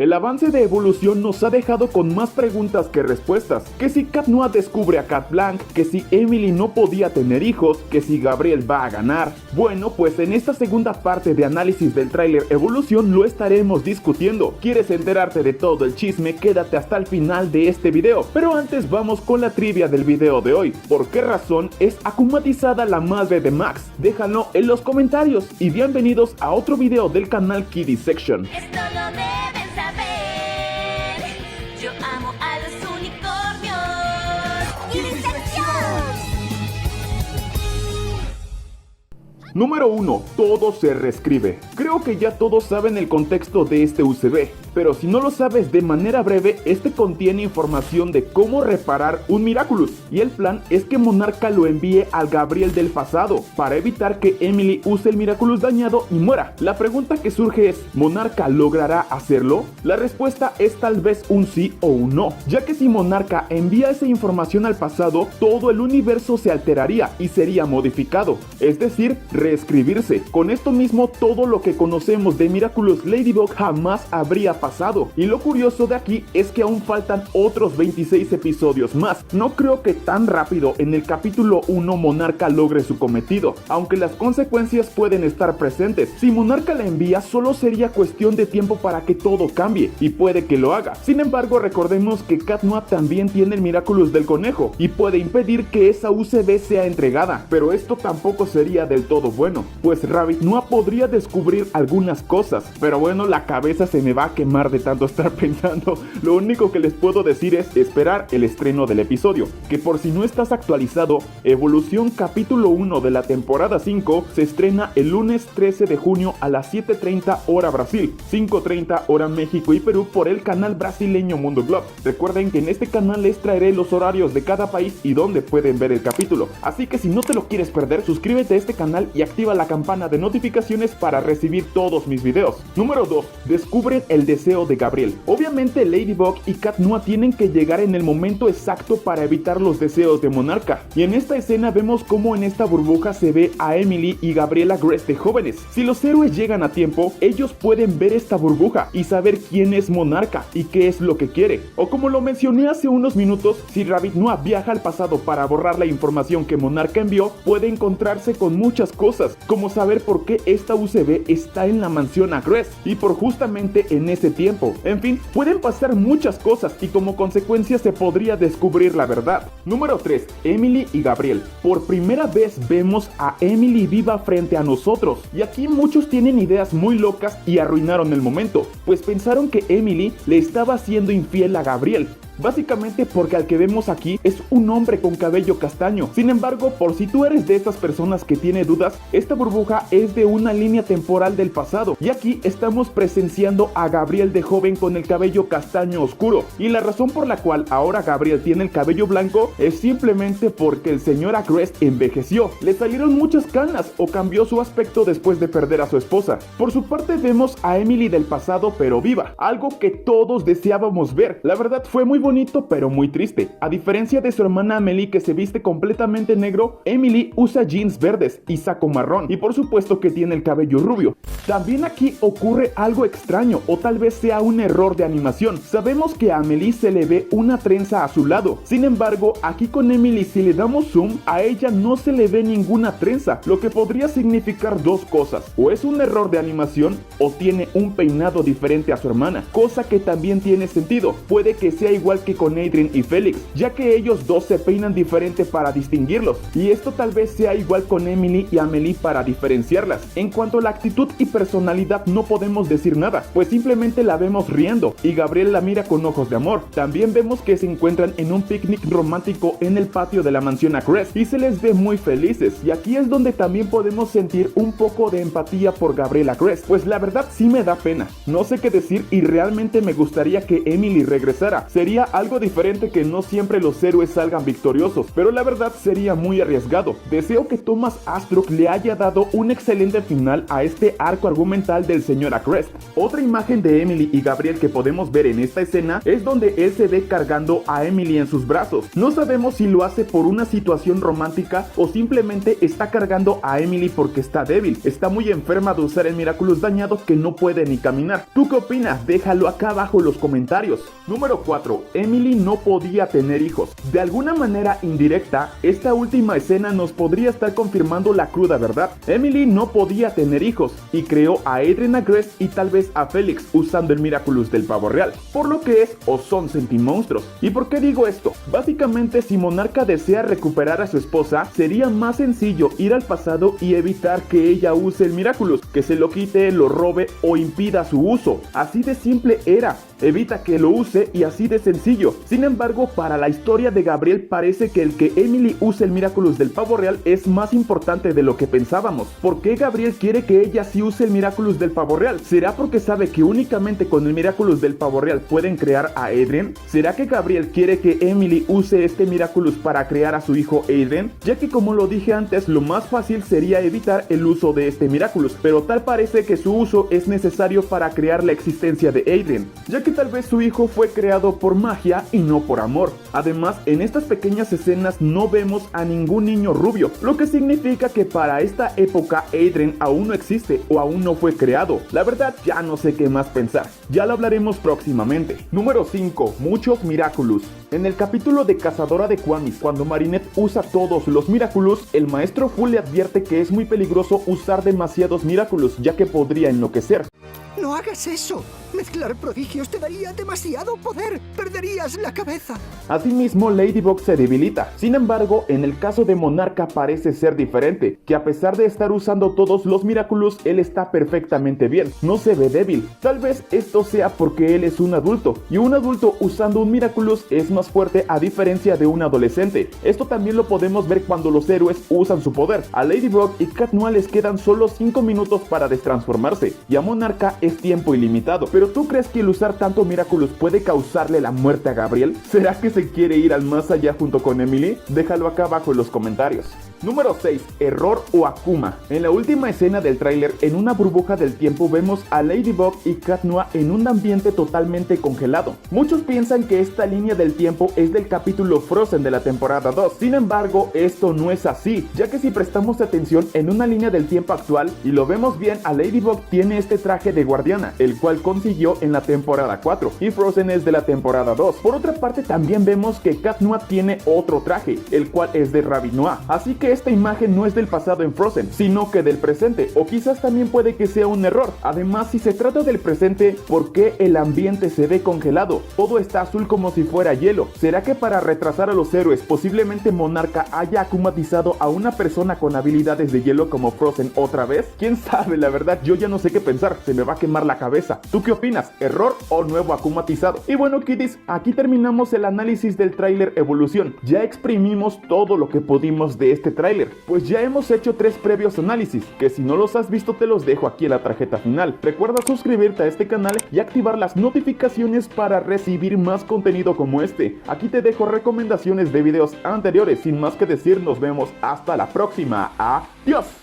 El avance de evolución nos ha dejado con más preguntas que respuestas. Que si Cat Noir descubre a Cat Blanc, que si Emily no podía tener hijos, que si Gabriel va a ganar. Bueno, pues en esta segunda parte de análisis del tráiler Evolución lo estaremos discutiendo. ¿Quieres enterarte de todo el chisme? Quédate hasta el final de este video. Pero antes vamos con la trivia del video de hoy. ¿Por qué razón es akumatizada la madre de Max? Déjalo en los comentarios y bienvenidos a otro video del canal Kiddy Section. Esto lo deben saber. Yo amo a los unicornios. ¡Y diserción! Número 1. Todo se reescribe. Creo que ya todos saben el contexto de este UCB, pero si no lo sabes de manera breve, este contiene información de cómo reparar un Miraculous, y el plan es que Monarca lo envíe al Gabriel del pasado, para evitar que Emily use el Miraculous dañado y muera. La pregunta que surge es, ¿Monarca logrará hacerlo? La respuesta es tal vez un sí o un no, ya que si Monarca envía esa información al pasado, todo el universo se alteraría y sería modificado, es decir, reescribirse. Con esto mismo, todo lo que conocemos de Miraculous Ladybug jamás habría pasado. Y lo curioso de aquí es que aún faltan otros 26 episodios más. No creo que tan rápido en el capítulo 1 Monarca logre su cometido, aunque las consecuencias pueden estar presentes. Si Monarca la envía, solo sería cuestión de tiempo para que todo cambie, y puede que lo haga. Sin embargo, recordemos que Cat Noir también tiene el Miraculous del conejo, y puede impedir que esa UCB sea entregada, pero esto tampoco sería del todo bueno, pues Rabbit Noir podría descubrir algunas cosas. Pero bueno, la cabeza se me va a quemar de tanto estar pensando. Lo único que les puedo decir es esperar el estreno del episodio, que por si no estás actualizado, Evolución capítulo 1 de la temporada 5 se estrena el lunes 13 de junio a las 7:30 hora Brasil, 5:30 hora México y Perú por el canal brasileño Mundo Globo. Recuerden que en este canal les traeré los horarios de cada país y donde pueden ver el capítulo, así que si no te lo quieres perder, suscríbete a este canal y activa la campana de notificaciones para recibir todos mis videos. Número 2. Descubren el deseo de Gabriel. Obviamente Ladybug y Cat Noir tienen que llegar en el momento exacto para evitar los deseos de Monarca, y en esta escena vemos cómo en esta burbuja se ve a Emily y Gabriela Gress de jóvenes. Si los héroes llegan a tiempo, ellos pueden ver esta burbuja y saber quién es Monarca y qué es lo que quiere. O como lo mencioné hace unos minutos, si Rabbit Noir viaja al pasado para borrar la información que Monarca envió, puede encontrarse con muchas cosas, como saber por qué esta UCB está en la mansión a Gress y por justamente en ese tiempo. En fin, pueden pasar muchas cosas y como consecuencia se podría descubrir la verdad. Número 3. Emily y Gabriel. Por primera vez vemos a Emily viva frente a nosotros, y aquí muchos tienen ideas muy locas y arruinaron el momento, pues pensaron que Emily le estaba siendo infiel a Gabriel. Básicamente porque al que vemos aquí es un hombre con cabello castaño. Sin embargo, por si tú eres de estas personas que tiene dudas, esta burbuja es de una línea temporal del pasado, y aquí estamos presenciando a Gabriel de joven con el cabello castaño oscuro, y la razón por la cual ahora Gabriel tiene el cabello blanco es simplemente porque el señor Agrest envejeció, le salieron muchas canas o cambió su aspecto después de perder a su esposa. Por su parte vemos a Emily del pasado pero viva, algo que todos deseábamos ver. La verdad fue muy bonito pero muy triste. A diferencia de su hermana Amelie, que se viste completamente negro, Emily usa jeans verdes y saco marrón, y por supuesto que tiene el cabello rubio. También aquí ocurre algo extraño, o tal vez sea un error de animación. Sabemos que a Amelie se le ve una trenza a su lado, sin embargo aquí con Emily, si le damos zoom, a ella no se le ve ninguna trenza, lo que podría significar dos cosas: o es un error de animación o tiene un peinado diferente a su hermana, cosa que también tiene sentido. Puede que sea igual que con Adrien y Felix, ya que ellos dos se peinan diferente para distinguirlos, y esto tal vez sea igual con Emily y Amelie para diferenciarlas. En cuanto a la actitud y personalidad no podemos decir nada, pues simplemente la vemos riendo y Gabriel la mira con ojos de amor. También vemos que se encuentran en un picnic romántico en el patio de la mansión Agrest y se les ve muy felices, y aquí es donde también podemos sentir un poco de empatía por Gabriela Agrest, pues la verdad sí me da pena, no sé qué decir y realmente me gustaría que Emily regresara. Sería sería algo diferente que no siempre los héroes salgan victoriosos, pero la verdad sería muy arriesgado. Deseo que Thomas Astruc le haya dado un excelente final a este arco argumental del Sr. Acrest. Otra imagen de Emily y Gabriel que podemos ver en esta escena es donde él se ve cargando a Emily en sus brazos. No sabemos si lo hace por una situación romántica o simplemente está cargando a Emily porque está débil. Está muy enferma de usar el Miraculous dañado que no puede ni caminar. ¿Tú qué opinas? Déjalo acá abajo en los comentarios. Número 4. Emily no podía tener hijos. De alguna manera indirecta, esta última escena nos podría estar confirmando la cruda verdad. Emily no podía tener hijos y creó a Adrien Agreste y tal vez a Felix usando el Miraculous del pavo real, por lo que es o son sentimonstruos. ¿Y por qué digo esto? Básicamente, si Monarca desea recuperar a su esposa, sería más sencillo ir al pasado y evitar que ella use el Miraculous, que se lo quite, lo robe o impida su uso. Así de simple era. Evita que lo use y así de sencillo. Sin embargo, para la historia de Gabriel parece que el que Emily use el Miraculous del pavo real es más importante de lo que pensábamos. ¿Por qué Gabriel quiere que ella sí use el Miraculous del pavo real? ¿Será porque sabe que únicamente con el Miraculous del pavo real pueden crear a Adrien? ¿Será que Gabriel quiere que Emily use este Miraculous para crear a su hijo Adrien? Ya que, como lo dije antes, lo más fácil sería evitar el uso de este Miraculous, pero tal parece que su uso es necesario para crear la existencia de Adrien, ya que tal vez su hijo fue creado por magia y no por amor. Además, en estas pequeñas escenas no vemos a ningún niño rubio, lo que significa que para esta época Adrien aún no existe o aún no fue creado. La verdad, ya no sé qué más pensar. Ya lo hablaremos próximamente. Número 5. Muchos Miraculous. En el capítulo de Cazadora de Kwamis, cuando Marinette usa todos los Miraculous, el maestro Fu le advierte que es muy peligroso usar demasiados Miraculous, ya que podría enloquecer. ¡No hagas eso! Mezclar prodigios te daría demasiado poder. Perderías la cabeza. Asimismo, Ladybug se debilita. Sin embargo, en el caso de Monarca parece ser diferente, que a pesar de estar usando todos los Miraculous, él está perfectamente bien. No se ve débil. Tal vez esto sea porque él es un adulto, y un adulto usando un Miraculous es más fuerte a diferencia de un adolescente. Esto también lo podemos ver cuando los héroes usan su poder. A Ladybug y Cat Noir les quedan solo 5 minutos para destransformarse, y a Monarca es tiempo ilimitado. ¿Pero tú crees que el usar tanto Miraculous puede causarle la muerte a Gabriel? ¿Será que se quiere ir al más allá junto con Emily? Déjalo acá abajo en los comentarios. Número 6. Error o Akuma. En la última escena del tráiler, en una burbuja del tiempo vemos a Ladybug y Cat Noir en un ambiente totalmente congelado. Muchos piensan que esta línea del tiempo es del capítulo Frozen de la temporada 2. Sin embargo, esto no es así, ya que si prestamos atención en una línea del tiempo actual y lo vemos bien, a Ladybug tiene este traje de guardiana, el cual consiguió en la temporada 4, y Frozen es de la temporada 2. Por otra parte, también vemos que Cat Noir tiene otro traje, el cual es de Rabbit Noir, así que esta imagen no es del pasado en Frozen, sino que del presente, o quizás también puede que sea un error. Además, si se trata del presente, ¿por qué el ambiente se ve congelado? Todo está azul como si fuera hielo. ¿Será que para retrasar a los héroes, posiblemente Monarca haya akumatizado a una persona con habilidades de hielo como Frozen otra vez? ¿Quién sabe? La verdad, yo ya no sé qué pensar, se me va a quemar la cabeza. ¿Tú qué opinas? ¿Error o nuevo akumatizado? Y bueno, kiddies, aquí terminamos el análisis del tráiler Evolución. Ya exprimimos todo lo que pudimos de este tráiler, pues ya hemos hecho 3 previos análisis, que si no los has visto te los dejo aquí en la tarjeta final. Recuerda suscribirte a este canal y activar las notificaciones para recibir más contenido como este. Aquí te dejo recomendaciones de videos anteriores. Sin más que decir, nos vemos hasta la próxima. ¡Adiós!